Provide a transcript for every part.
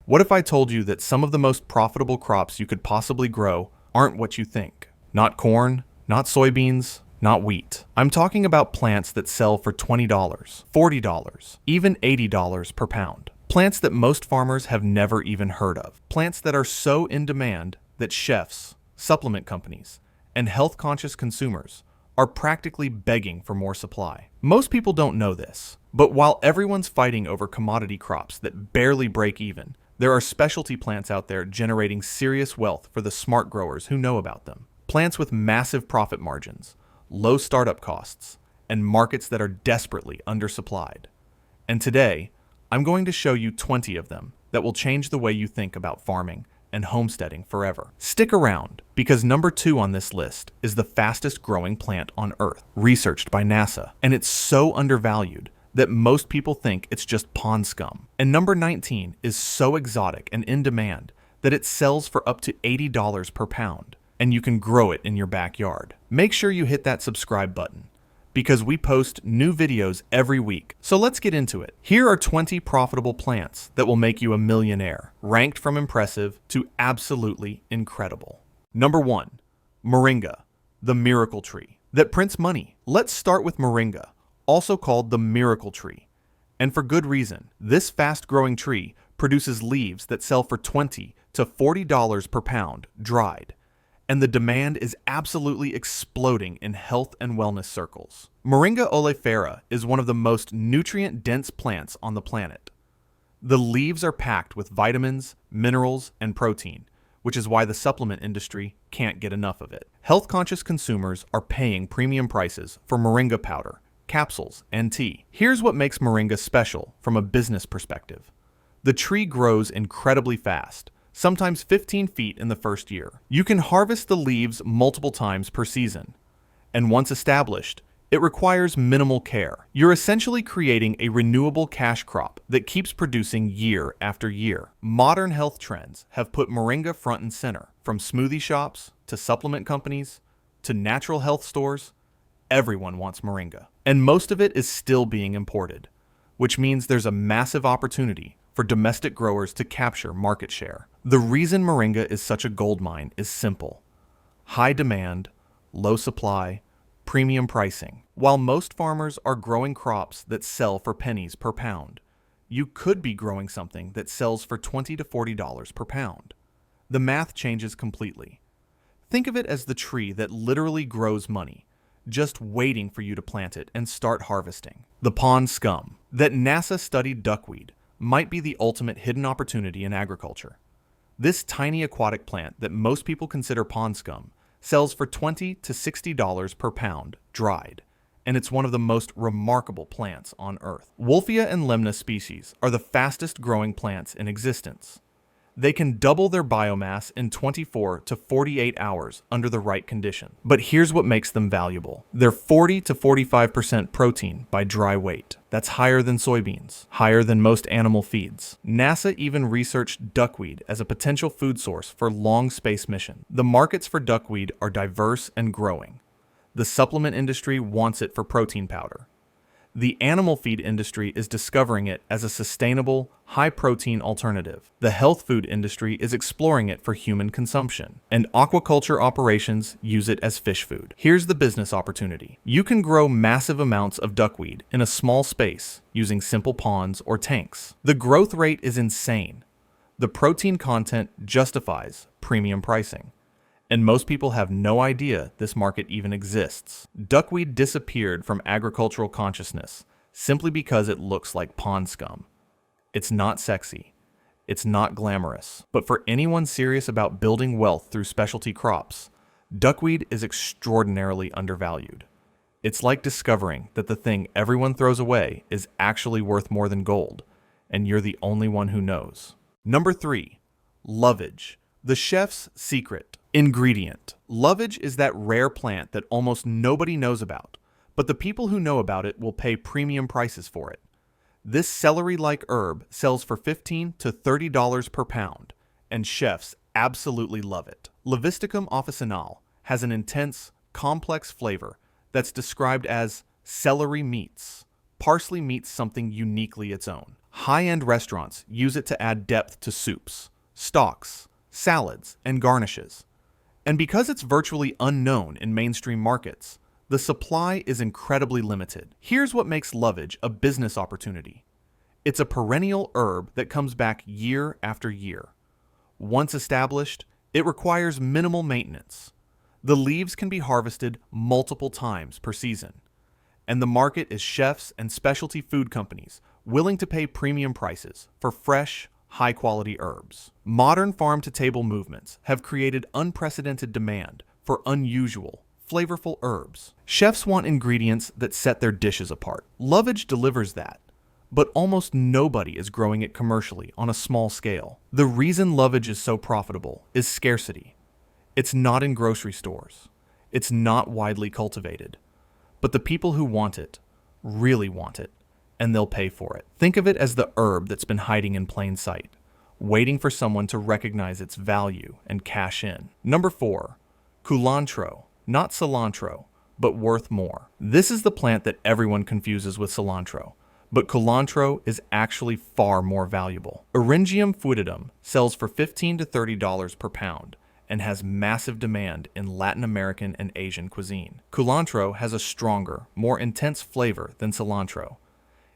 What if I told you that some of the most profitable crops you could possibly grow aren't what you think? Not corn, not soybeans, not wheat. I'm talking about plants that sell for $20, $40, even $80 per pound. Plants that most farmers have never even heard of. Plants that are so in demand that chefs, supplement companies, and health-conscious consumers are practically begging for more supply. Most people don't know this, but while everyone's fighting over commodity crops that barely break even, there are specialty plants out there generating serious wealth for the smart growers who know about them. Plants with massive profit margins, low startup costs, and markets that are desperately undersupplied. And today, I'm going to show you 20 of them that will change the way you think about farming and homesteading forever. Stick around, because number 2 on this list is the fastest growing plant on Earth, researched by NASA, and it's so undervalued that most people think it's just pond scum. And number 19 is so exotic and in demand that it sells for up to $80 per pound, and you can grow it in your backyard. Make sure you hit that subscribe button, because we post new videos every week. So let's get into it. Here are 20 profitable plants that will make you a millionaire, ranked from impressive to absolutely incredible. Number 1, Moringa, the miracle tree that prints money. Let's start with Moringa, also called the miracle tree. And for good reason. This fast-growing tree produces leaves that sell for $20 to $40 per pound, dried. And the demand is absolutely exploding in health and wellness circles. Moringa oleifera is one of the most nutrient-dense plants on the planet. The leaves are packed with vitamins, minerals, and protein, which is why the supplement industry can't get enough of it. Health-conscious consumers are paying premium prices for Moringa powder, capsules, and tea. Here's what makes Moringa special from a business perspective. The tree grows incredibly fast, sometimes 15 feet in the first year. You can harvest the leaves multiple times per season, and once established, it requires minimal care. You're essentially creating a renewable cash crop that keeps producing year after year. Modern health trends have put Moringa front and center. From smoothie shops to supplement companies to natural health stores, everyone wants Moringa. And most of it is still being imported, which means there's a massive opportunity for domestic growers to capture market share. The reason Moringa is such a goldmine is simple: high demand, low supply, premium pricing. While most farmers are growing crops that sell for pennies per pound, you could be growing something that sells for $20 to $40 per pound. The math changes completely. Think of it as the tree that literally grows money, just waiting for you to plant it and start harvesting. The pond scum that NASA studied duckweed might be the ultimate hidden opportunity in agriculture. This tiny aquatic plant that most people consider pond scum sells for $20 to $60 per pound, dried, and it's one of the most remarkable plants on Earth. Wolffia and Lemna species are the fastest growing plants in existence. They can double their biomass in 24 to 48 hours under the right condition. But here's what makes them valuable. They're 40 to 45% protein by dry weight. That's higher than soybeans, higher than most animal feeds. NASA even researched duckweed as a potential food source for long space missions. The markets for duckweed are diverse and growing. The supplement industry wants it for protein powder. The animal feed industry is discovering it as a sustainable, high-protein alternative. The health food industry is exploring it for human consumption, and aquaculture operations use it as fish food. Here's the business opportunity. You can grow massive amounts of duckweed in a small space using simple ponds or tanks. The growth rate is insane. The protein content justifies premium pricing. And most people have no idea this market even exists. Duckweed disappeared from agricultural consciousness simply because it looks like pond scum. It's not sexy. It's not glamorous. But for anyone serious about building wealth through specialty crops, duckweed is extraordinarily undervalued. It's like discovering that the thing everyone throws away is actually worth more than gold, and you're the only one who knows. Number 3, lovage, the chef's secret ingredient. Lovage is that rare plant that almost nobody knows about, but the people who know about it will pay premium prices for it. This celery-like herb sells for $15 to $30 per pound, and chefs absolutely love it. Levisticum officinale has an intense, complex flavor that's described as celery meats. Parsley meets something uniquely its own. High-end restaurants use it to add depth to soups, stocks, salads, and garnishes. And because it's virtually unknown in mainstream markets, the supply is incredibly limited. Here's what makes lovage a business opportunity. It's a perennial herb that comes back year after year. Once established, it requires minimal maintenance. The leaves can be harvested multiple times per season. And the market is chefs and specialty food companies willing to pay premium prices for fresh, high-quality herbs. Modern farm-to-table movements have created unprecedented demand for unusual, flavorful herbs. Chefs want ingredients that set their dishes apart. Lovage delivers that, but almost nobody is growing it commercially on a small scale. The reason lovage is so profitable is scarcity. It's not in grocery stores. It's not widely cultivated. But the people who want it really want it, and they'll pay for it. Think of it as the herb that's been hiding in plain sight, waiting for someone to recognize its value and cash in. Number 4, culantro, not cilantro, but worth more. This is the plant that everyone confuses with cilantro, but culantro is actually far more valuable. Eryngium foetidum sells for $15 to $30 per pound and has massive demand in Latin American and Asian cuisine. Culantro has a stronger, more intense flavor than cilantro.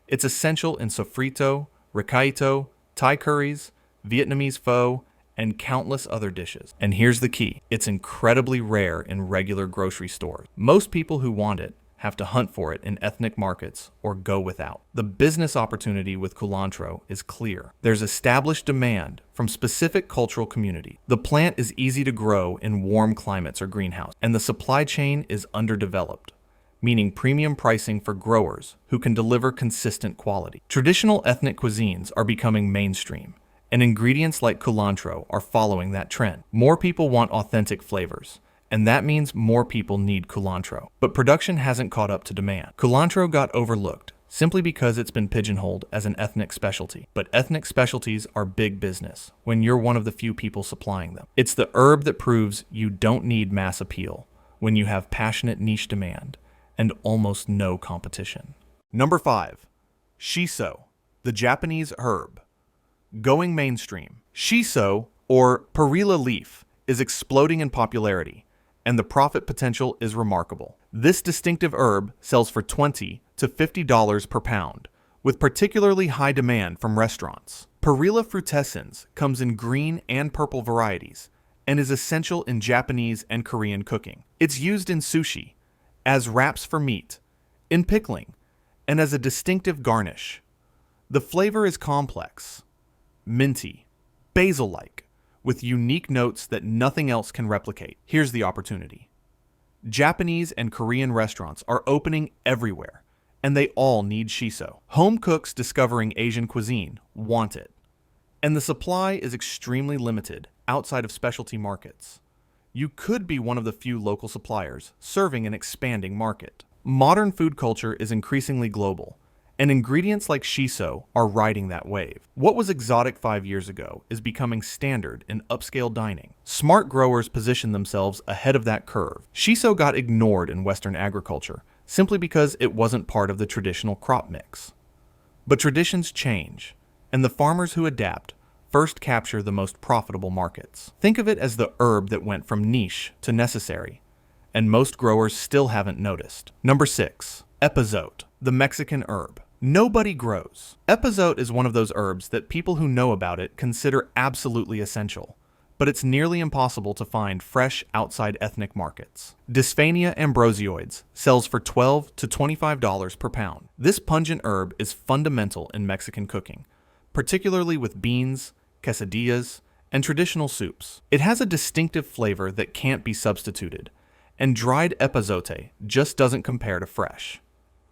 It's essential in sofrito, recaito, Thai curries, Vietnamese pho, and countless other dishes. And here's the key: it's incredibly rare in regular grocery stores. Most people who want it have to hunt for it in ethnic markets or go without. The business opportunity with culantro is clear. There's established demand from specific cultural communities. The plant is easy to grow in warm climates or greenhouse, and the supply chain is underdeveloped, meaning premium pricing for growers who can deliver consistent quality. Traditional ethnic cuisines are becoming mainstream, and ingredients like culantro are following that trend. More people want authentic flavors, and that means more people need culantro. But production hasn't caught up to demand. Culantro got overlooked simply because it's been pigeonholed as an ethnic specialty. But ethnic specialties are big business when you're one of the few people supplying them. It's the herb that proves you don't need mass appeal when you have passionate niche demand and almost no competition. Number 5, shiso, the Japanese herb. Going mainstream. Shiso, or perilla leaf, is exploding in popularity, and the profit potential is remarkable. This distinctive herb sells for $20 to $50 per pound, with particularly high demand from restaurants. Perilla frutescens comes in green and purple varieties, and is essential in Japanese and Korean cooking. It's used in sushi, as wraps for meat, in pickling, and as a distinctive garnish. The flavor is complex, minty, basil-like, with unique notes that nothing else can replicate. Here's the opportunity. Japanese and Korean restaurants are opening everywhere, and they all need shiso. Home cooks discovering Asian cuisine want it, and the supply is extremely limited outside of specialty markets. You could be one of the few local suppliers serving an expanding market. Modern food culture is increasingly global, and ingredients like shiso are riding that wave. What was exotic 5 years ago is becoming standard in upscale dining. Smart growers position themselves ahead of that curve. Shiso got ignored in Western agriculture simply because it wasn't part of the traditional crop mix. But traditions change, and the farmers who adapt first capture the most profitable markets. Think of it as the herb that went from niche to necessary, and most growers still haven't noticed. Number 6, epazote, the Mexican herb. Nobody grows. Epazote is one of those herbs that people who know about it consider absolutely essential, but it's nearly impossible to find fresh outside ethnic markets. Dysphania ambrosioides sells for $12 to $25 per pound. This pungent herb is fundamental in Mexican cooking, particularly with beans, quesadillas, and traditional soups. It has a distinctive flavor that can't be substituted, and dried epazote just doesn't compare to fresh.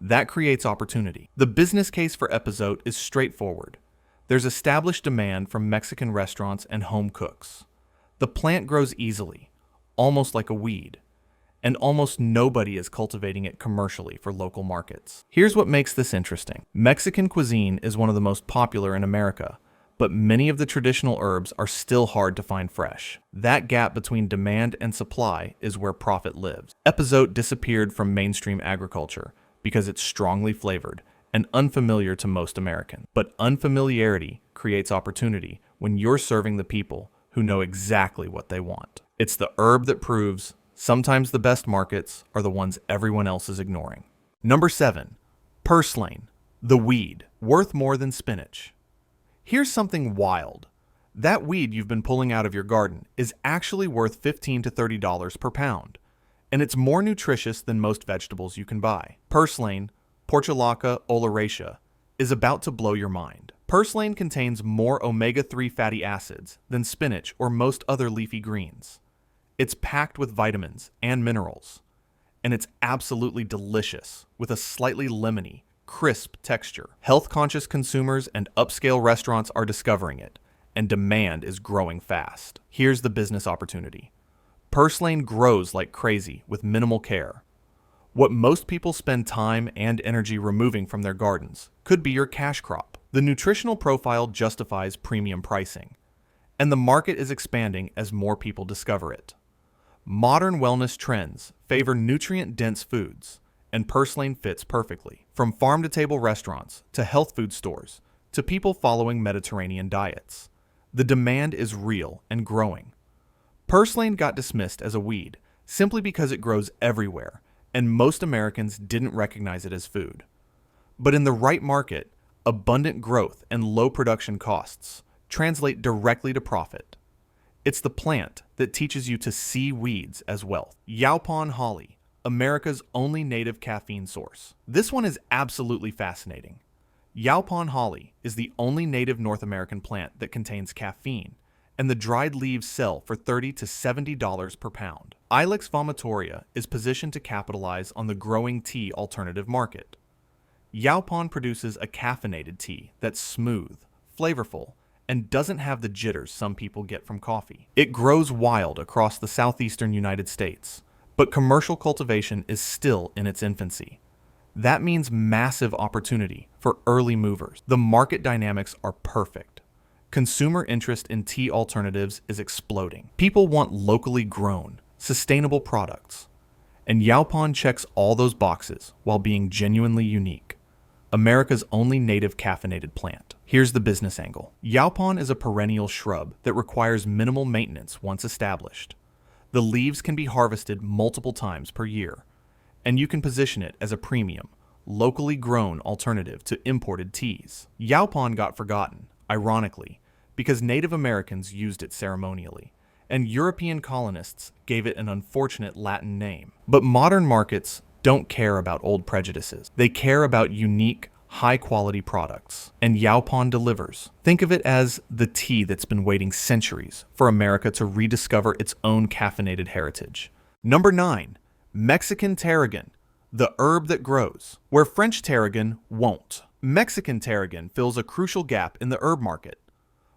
That creates opportunity. The business case for epazote is straightforward. There's established demand from Mexican restaurants and home cooks. The plant grows easily, almost like a weed, and almost nobody is cultivating it commercially for local markets. Here's what makes this interesting. Mexican cuisine is one of the most popular in America, but many of the traditional herbs are still hard to find fresh. That gap between demand and supply is where profit lives. Epazote disappeared from mainstream agriculture because it's strongly flavored and unfamiliar to most Americans. But unfamiliarity creates opportunity when you're serving the people who know exactly what they want. It's the herb that proves sometimes the best markets are the ones everyone else is ignoring. Number 7, purslane, the weed, worth more than spinach. Here's something wild. That weed you've been pulling out of your garden is actually worth $15 to $30 per pound, and it's more nutritious than most vegetables you can buy. Purslane, Portulaca oleracea, is about to blow your mind. Purslane contains more omega-3 fatty acids than spinach or most other leafy greens. It's packed with vitamins and minerals, and it's absolutely delicious with a slightly lemony, crisp texture. Health-conscious consumers and upscale restaurants are discovering it, and demand is growing fast. Here's the business opportunity. Purslane grows like crazy with minimal care. What most people spend time and energy removing from their gardens could be your cash crop. The nutritional profile justifies premium pricing, and the market is expanding as more people discover it. Modern wellness trends favor nutrient-dense foods, and purslane fits perfectly. From farm-to-table restaurants to health food stores to people following Mediterranean diets, the demand is real and growing. Purslane got dismissed as a weed simply because it grows everywhere, and most Americans didn't recognize it as food. But in the right market, abundant growth and low production costs translate directly to profit. It's the plant that teaches you to see weeds as wealth. Yaupon holly, America's only native caffeine source. This one is absolutely fascinating. Yaupon holly is the only native North American plant that contains caffeine, and the dried leaves sell for $30 to $70 per pound. Ilex vomitoria is positioned to capitalize on the growing tea alternative market. Yaupon produces a caffeinated tea that's smooth, flavorful, and doesn't have the jitters some people get from coffee. It grows wild across the southeastern United States, but commercial cultivation is still in its infancy. That means massive opportunity for early movers. The market dynamics are perfect. Consumer interest in tea alternatives is exploding. People want locally grown, sustainable products. And Yaupon checks all those boxes while being genuinely unique. America's only native caffeinated plant. Here's the business angle. Yaupon is a perennial shrub that requires minimal maintenance once established. The leaves can be harvested multiple times per year, and you can position it as a premium, locally grown alternative to imported teas. Yaupon got forgotten, ironically, because Native Americans used it ceremonially, and European colonists gave it an unfortunate Latin name. But modern markets don't care about old prejudices. They care about unique, high-quality products, and Yaupon delivers. Think of it as the tea that's been waiting centuries for America to rediscover its own caffeinated heritage. Number 9, Mexican tarragon, the herb that grows, where French tarragon won't. Mexican tarragon fills a crucial gap in the herb market.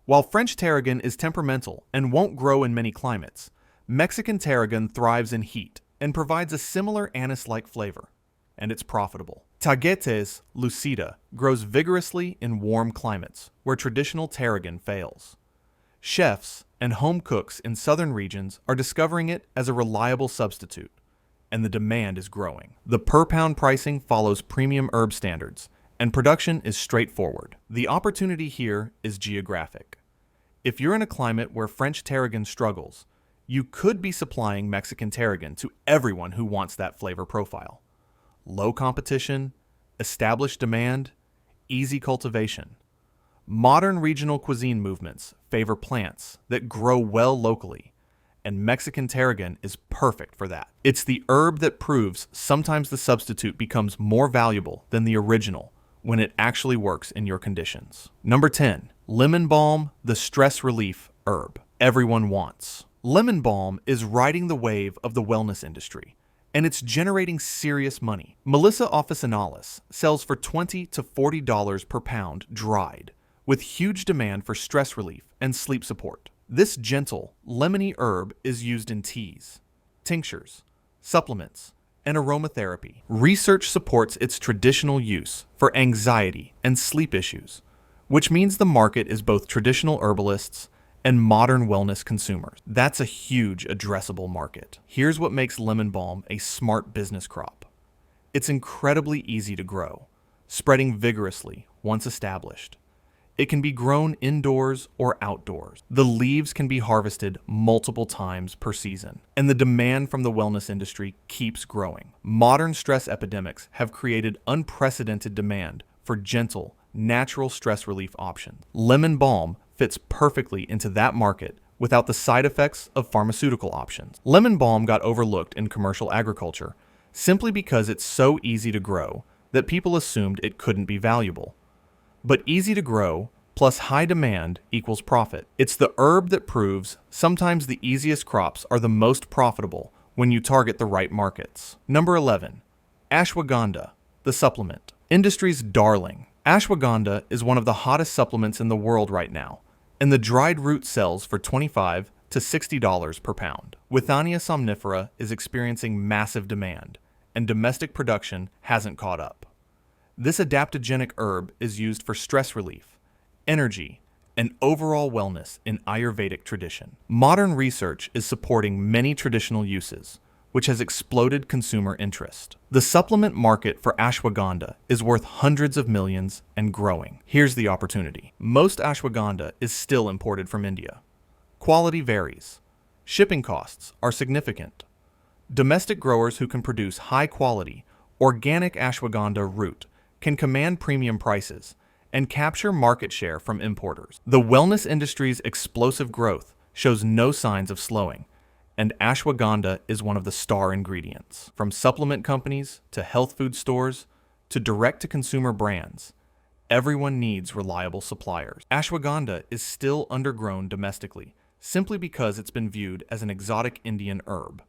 While French tarragon is temperamental and won't grow in many climates, Mexican tarragon thrives in heat and provides a similar anise-like flavor, and it's profitable. Tagetes lucida grows vigorously in warm climates where traditional tarragon fails. Chefs and home cooks in southern regions are discovering it as a reliable substitute, and the demand is growing. The per-pound pricing follows premium herb standards, and production is straightforward. The opportunity here is geographic. If you're in a climate where French tarragon struggles, you could be supplying Mexican tarragon to everyone who wants that flavor profile. Low competition, established demand, easy cultivation. Modern regional cuisine movements favor plants that grow well locally, and Mexican tarragon is perfect for that. It's the herb that proves sometimes the substitute becomes more valuable than the original when it actually works in your conditions. Number 10, lemon balm, the stress relief herb everyone wants. Lemon balm is riding the wave of the wellness industry, and it's generating serious money. Melissa officinalis sells for $20 to $40 per pound dried, with huge demand for stress relief and sleep support. This gentle, lemony herb is used in teas, tinctures, supplements, and aromatherapy. Research supports its traditional use for anxiety and sleep issues, which means the market is both traditional herbalists and modern wellness consumers. That's a huge addressable market. Here's what makes lemon balm a smart business crop. It's incredibly easy to grow. spreading vigorously once established. It can be grown indoors or outdoors. The leaves can be harvested multiple times per season, and the demand from the wellness industry keeps growing. Modern stress epidemics have created unprecedented demand for gentle, natural stress relief options. Lemon balm fits perfectly into that market without the side effects of pharmaceutical options. Lemon balm got overlooked in commercial agriculture simply because it's so easy to grow that people assumed it couldn't be valuable. But easy to grow plus high demand equals profit. It's the herb that proves sometimes the easiest crops are the most profitable when you target the right markets. Number 11, ashwagandha, the supplement. Industry's darling. Ashwagandha is one of the hottest supplements in the world right now, and the dried root sells for $25 to $60 per pound. Withania somnifera is experiencing massive demand, and domestic production hasn't caught up. This adaptogenic herb is used for stress relief, energy, and overall wellness in Ayurvedic tradition. Modern research is supporting many traditional uses, which has exploded consumer interest. The supplement market for ashwagandha is worth hundreds of millions and growing. Here's the opportunity. Most ashwagandha is still imported from India. Quality varies. Shipping costs are significant. Domestic growers who can produce high-quality, organic ashwagandha root can command premium prices and capture market share from importers. The wellness industry's explosive growth shows no signs of slowing, and ashwagandha is one of the star ingredients. From supplement companies to health food stores to direct-to-consumer brands, everyone needs reliable suppliers. Ashwagandha is still undergrown domestically simply because it's been viewed as an exotic Indian herb.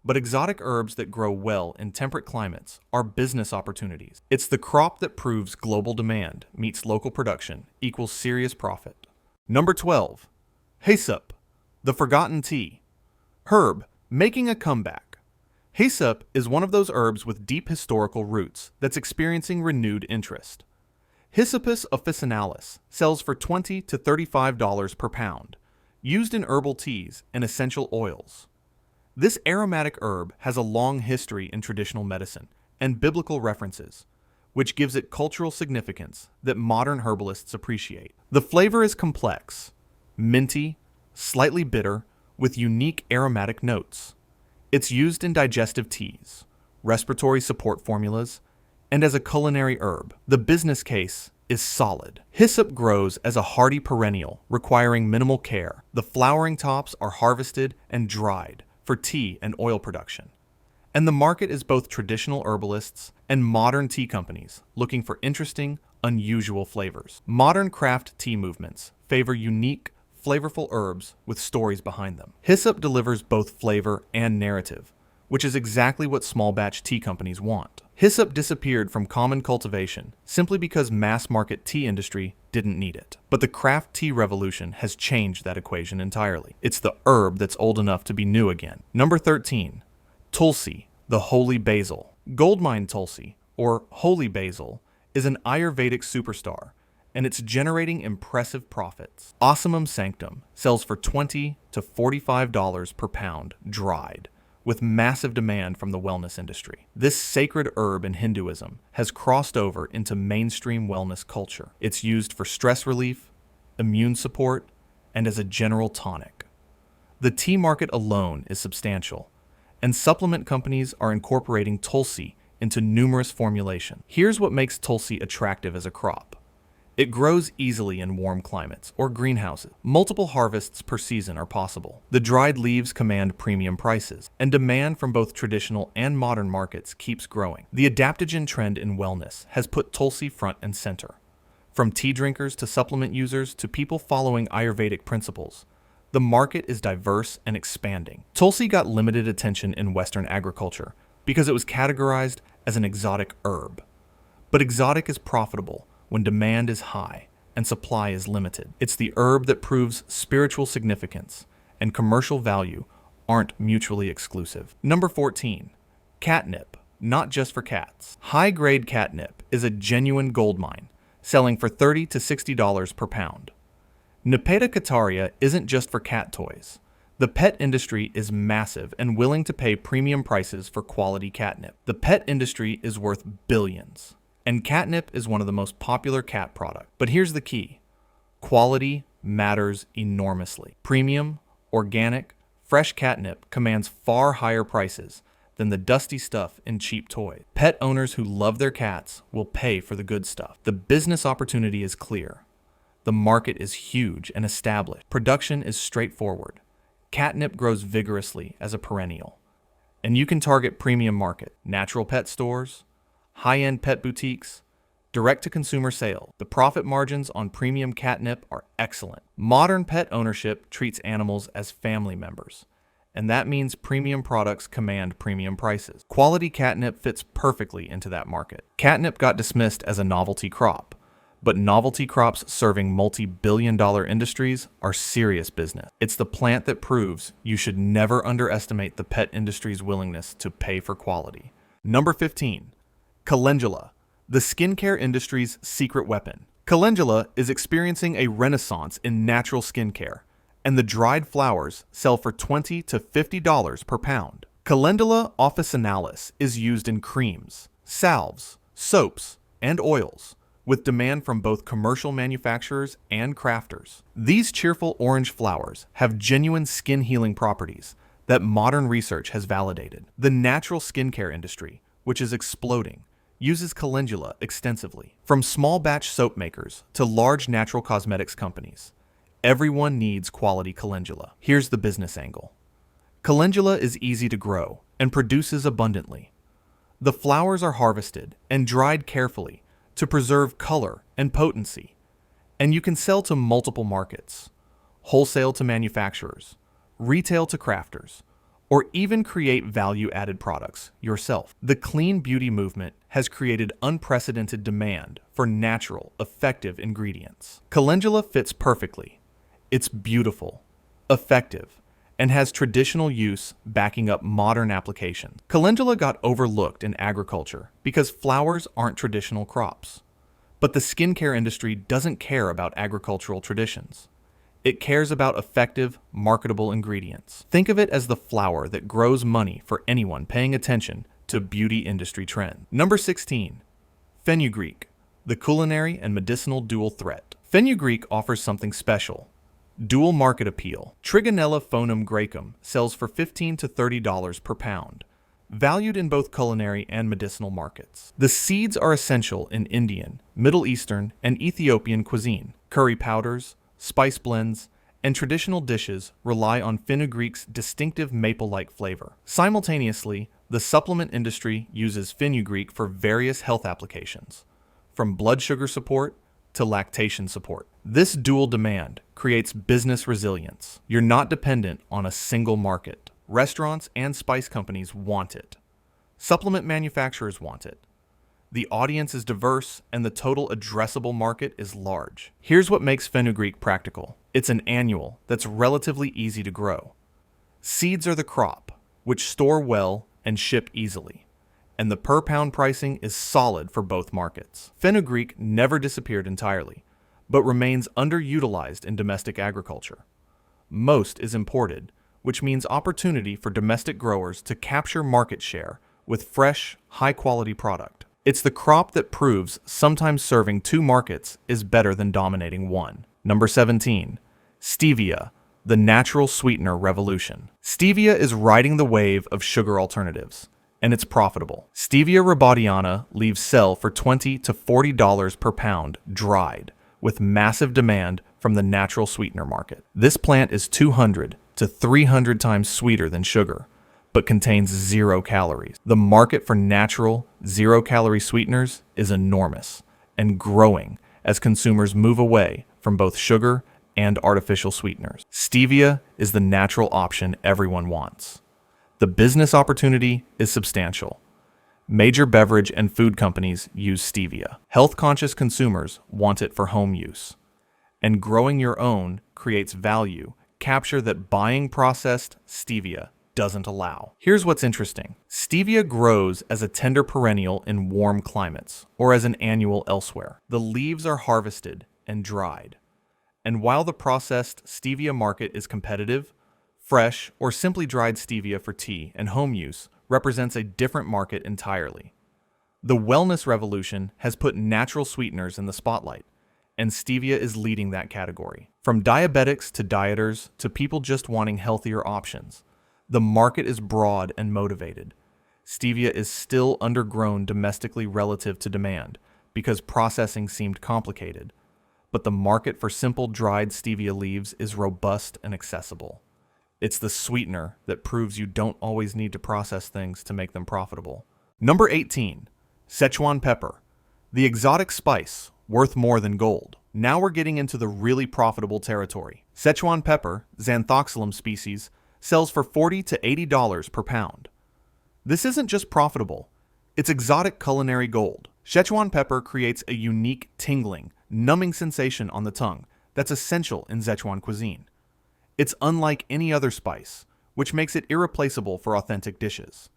But exotic herbs that grow well in temperate climates are business opportunities. It's the crop that proves global demand meets local production equals serious profit. Number 12, hyssop, the forgotten tea. Herb making a comeback. Hyssop is one of those herbs with deep historical roots that's experiencing renewed interest. Hyssopus officinalis sells for $20 to $35 per pound, used in herbal teas and essential oils. This aromatic herb has a long history in traditional medicine and biblical references, which gives it cultural significance that modern herbalists appreciate. The flavor is complex, minty, slightly bitter, with unique aromatic notes. It's used in digestive teas, respiratory support formulas, and as a culinary herb. The business case is solid. Hyssop grows as a hardy perennial, requiring minimal care. The flowering tops are harvested and dried for tea and oil production. And the market is both traditional herbalists and modern tea companies looking for interesting, unusual flavors. Modern craft tea movements favor unique, flavorful herbs with stories behind them. Hyssop delivers both flavor and narrative, which is exactly what small batch tea companies want. Hyssop disappeared from common cultivation simply because mass market tea industry didn't need it. But the craft tea revolution has changed that equation entirely. It's the herb that's old enough to be new again. Number 13, tulsi, the holy basil. Goldmine tulsi, or holy basil, is an Ayurvedic superstar, and it's generating impressive profits. Ocimum sanctum sells for $20 to $45 per pound dried, with massive demand from the wellness industry. This sacred herb in Hinduism has crossed over into mainstream wellness culture. It's used for stress relief, immune support, and as a general tonic. The tea market alone is substantial, and supplement companies are incorporating tulsi into numerous formulations. Here's what makes tulsi attractive as a crop. It grows easily in warm climates or greenhouses. Multiple harvests per season are possible. The dried leaves command premium prices, and demand from both traditional and modern markets keeps growing. The adaptogen trend in wellness has put tulsi front and center. From tea drinkers to supplement users to people following Ayurvedic principles, the market is diverse and expanding. Tulsi got limited attention in Western agriculture because it was categorized as an exotic herb. But exotic is profitable when demand is high and supply is limited. It's the herb that proves spiritual significance and commercial value aren't mutually exclusive. Number 14, catnip, not just for cats. High-grade catnip is a genuine goldmine, selling for $30 to $60 per pound. Nepeta cataria isn't just for cat toys. The pet industry is massive and willing to pay premium prices for quality catnip. The pet industry is worth billions, And catnip is one of the most popular cat products. But here's the key. Quality matters enormously. Premium, organic, fresh catnip commands far higher prices than the dusty stuff in cheap toys. Pet owners who love their cats will pay for the good stuff. The business opportunity is clear. The market is huge and established. Production is straightforward. Catnip grows vigorously as a perennial. And you can target premium market, natural pet stores, high-end pet boutiques, direct-to-consumer sales. The profit margins on premium catnip are excellent. Modern pet ownership treats animals as family members, and that means premium products command premium prices. Quality catnip fits perfectly into that market. Catnip got dismissed as a novelty crop, but novelty crops serving multi-billion-dollar industries are serious business. It's the plant that proves you should never underestimate the pet industry's willingness to pay for quality. Number 15. Calendula, the skincare industry's secret weapon. Calendula is experiencing a renaissance in natural skincare, and the dried flowers sell for $20 to $50 per pound. Calendula officinalis is used in creams, salves, soaps, and oils, with demand from both commercial manufacturers and crafters. These cheerful orange flowers have genuine skin healing properties that modern research has validated. The natural skincare industry, which is exploding, uses calendula extensively. From small batch soap makers to large natural cosmetics companies, everyone needs quality calendula. Here's the business angle. Calendula is easy to grow and produces abundantly. The flowers are harvested and dried carefully to preserve color and potency, and you can sell to multiple markets, wholesale to manufacturers, retail to crafters, or even create value-added products yourself. The clean beauty movement has created unprecedented demand for natural, effective ingredients. Calendula fits perfectly. It's beautiful, effective, and has traditional use backing up modern applications. Calendula got overlooked in agriculture because flowers aren't traditional crops. But the skincare industry doesn't care about agricultural traditions. It cares about effective, marketable ingredients. Think of it as the flower that grows money for anyone paying attention to beauty industry trends. Number 16. Fenugreek, the culinary and medicinal dual threat. Fenugreek offers something special. Dual market appeal. Trigonella phonem graecum sells for $15 to $30 per pound, valued in both culinary and medicinal markets. The seeds are essential in Indian, Middle Eastern, and Ethiopian cuisine. Curry powders, spice blends, and traditional dishes rely on fenugreek's distinctive maple-like flavor. Simultaneously, the supplement industry uses fenugreek for various health applications, from blood sugar support to lactation support. This dual demand creates business resilience. You're not dependent on a single market. Restaurants and spice companies want it. Supplement manufacturers want it. The audience is diverse and the total addressable market is large. Here's what makes fenugreek practical. It's an annual that's relatively easy to grow. Seeds are the crop, which store well and ship easily. And the per pound pricing is solid for both markets. Fenugreek never disappeared entirely, but remains underutilized in domestic agriculture. Most is imported, which means opportunity for domestic growers to capture market share with fresh, high-quality product. It's the crop that proves sometimes serving two markets is better than dominating one. Number 17. Stevia, the natural sweetener revolution. Stevia is riding the wave of sugar alternatives, and it's profitable. Stevia rebaudiana leaves sell for $20 to $40 per pound dried, with massive demand from the natural sweetener market. This plant is 200 to 300 times sweeter than sugar, but contains 0 calories. The market for natural, 0-calorie sweeteners is enormous and growing as consumers move away from both sugar and artificial sweeteners. Stevia is the natural option everyone wants. The business opportunity is substantial. Major beverage and food companies use stevia. Health-conscious consumers want it for home use. And growing your own creates value capture that buying processed stevia doesn't allow. Here's what's interesting. Stevia grows as a tender perennial in warm climates, or as an annual elsewhere. The leaves are harvested and dried. And while the processed stevia market is competitive, fresh or simply dried stevia for tea and home use represents a different market entirely. The wellness revolution has put natural sweeteners in the spotlight, and stevia is leading that category. From diabetics to dieters to people just wanting healthier options, the market is broad and motivated. Stevia is still undergrown domestically relative to demand because processing seemed complicated, but the market for simple dried stevia leaves is robust and accessible. It's the sweetener that proves you don't always need to process things to make them profitable. Number 18. Szechuan pepper, the exotic spice worth more than gold. Now we're getting into the really profitable territory. Szechuan pepper, Xanthoxylum species, sells for $40 to $80 per pound. This isn't just profitable, it's exotic culinary gold. Szechuan pepper creates a unique tingling, numbing sensation on the tongue that's essential in Szechuan cuisine. It's unlike any other spice, which makes it irreplaceable for authentic dishes.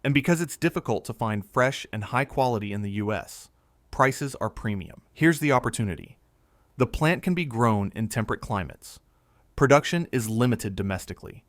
And because it's difficult to find fresh and high quality in the US, prices are premium. Here's the opportunity. The plant can be grown in temperate climates. Production is limited domestically.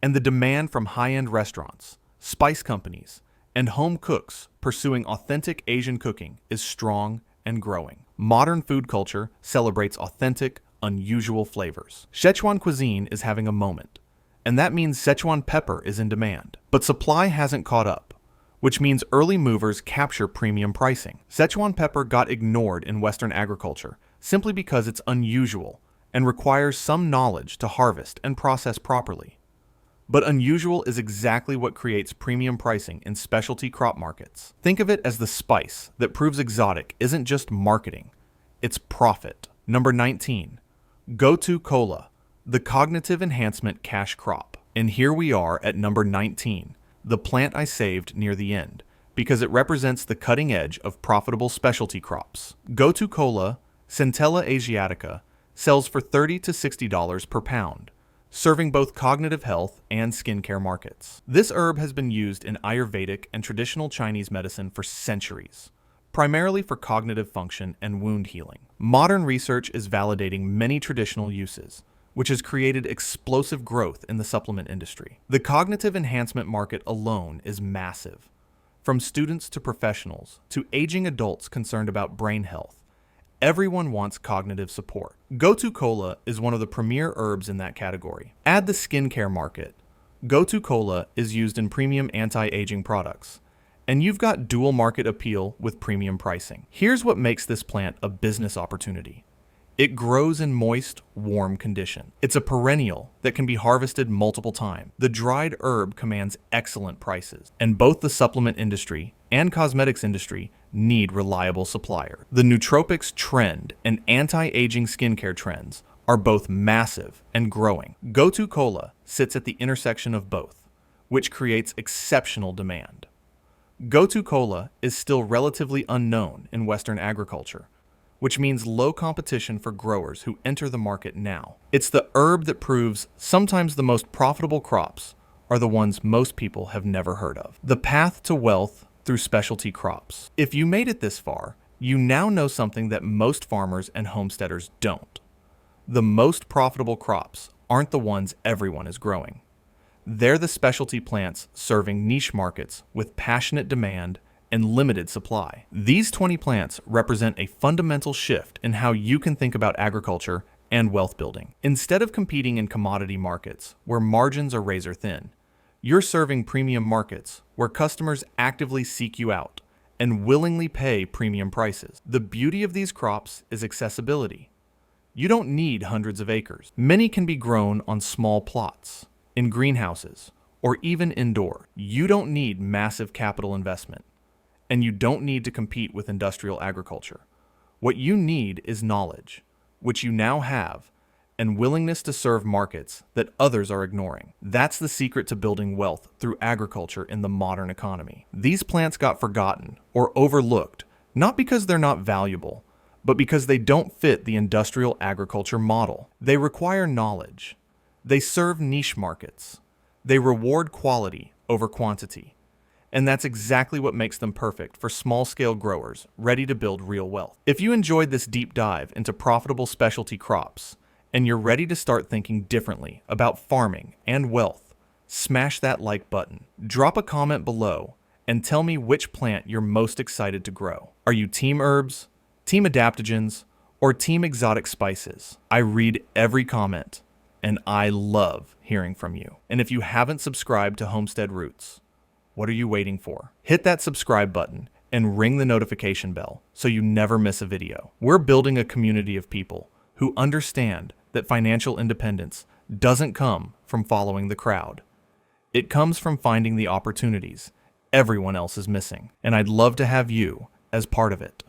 And the demand from high-end restaurants, spice companies, and home cooks pursuing authentic Asian cooking is strong and growing. Modern food culture celebrates authentic, unusual flavors. Szechuan cuisine is having a moment, and that means Szechuan pepper is in demand. But supply hasn't caught up, which means early movers capture premium pricing. Szechuan pepper got ignored in Western agriculture simply because it's unusual and requires some knowledge to harvest and process properly. But unusual is exactly what creates premium pricing in specialty crop markets. Think of it as the spice that proves exotic isn't just marketing, it's profit. Number 19. Gotu Kola, the cognitive enhancement cash crop. And here we are at number 19, the plant I saved near the end, because it represents the cutting edge of profitable specialty crops. Gotu Kola, Centella asiatica, sells for $30 to $60 per pound, serving both cognitive health and skincare markets. This herb has been used in Ayurvedic and traditional Chinese medicine for centuries, primarily for cognitive function and wound healing. Modern research is validating many traditional uses, which has created explosive growth in the supplement industry. The cognitive enhancement market alone is massive. From students to professionals to aging adults concerned about brain health, everyone wants cognitive support. Gotu Kola is one of the premier herbs in that category. Add the skincare market. Gotu Kola is used in premium anti-aging products, and you've got dual market appeal with premium pricing. Here's what makes this plant a business opportunity. It grows in moist, warm condition. It's a perennial that can be harvested multiple times. The dried herb commands excellent prices, and both the supplement industry and cosmetics industry need reliable suppliers. The nootropics trend and anti-aging skincare trends are both massive and growing. Gotu Kola sits at the intersection of both, which creates exceptional demand. Gotu Kola is still relatively unknown in Western agriculture, which means low competition for growers who enter the market now. It's the herb that proves sometimes the most profitable crops are the ones most people have never heard of. The path to wealth through specialty crops. If you made it this far, you now know something that most farmers and homesteaders don't. The most profitable crops aren't the ones everyone is growing. They're the specialty plants serving niche markets with passionate demand and limited supply. These 20 plants represent a fundamental shift in how you can think about agriculture and wealth building. Instead of competing in commodity markets where margins are razor thin, you're serving premium markets where customers actively seek you out and willingly pay premium prices. The beauty of these crops is accessibility. You don't need hundreds of acres. Many can be grown on small plots, in greenhouses, or even indoor. You don't need massive capital investment, and you don't need to compete with industrial agriculture. What you need is knowledge, which you now have, and willingness to serve markets that others are ignoring. That's the secret to building wealth through agriculture in the modern economy. These plants got forgotten or overlooked, not because they're not valuable, but because they don't fit the industrial agriculture model. They require knowledge. They serve niche markets. They reward quality over quantity. And that's exactly what makes them perfect for small-scale growers ready to build real wealth. If you enjoyed this deep dive into profitable specialty crops, and you're ready to start thinking differently about farming and wealth, smash that like button. Drop a comment below and tell me which plant you're most excited to grow. Are you team herbs, team adaptogens, or team exotic spices? I read every comment, and I love hearing from you. And if you haven't subscribed to Homestead Roots, what are you waiting for? Hit that subscribe button and ring the notification bell so you never miss a video. We're building a community of people who understand that financial independence doesn't come from following the crowd. It comes from finding the opportunities everyone else is missing, and I'd love to have you as part of it.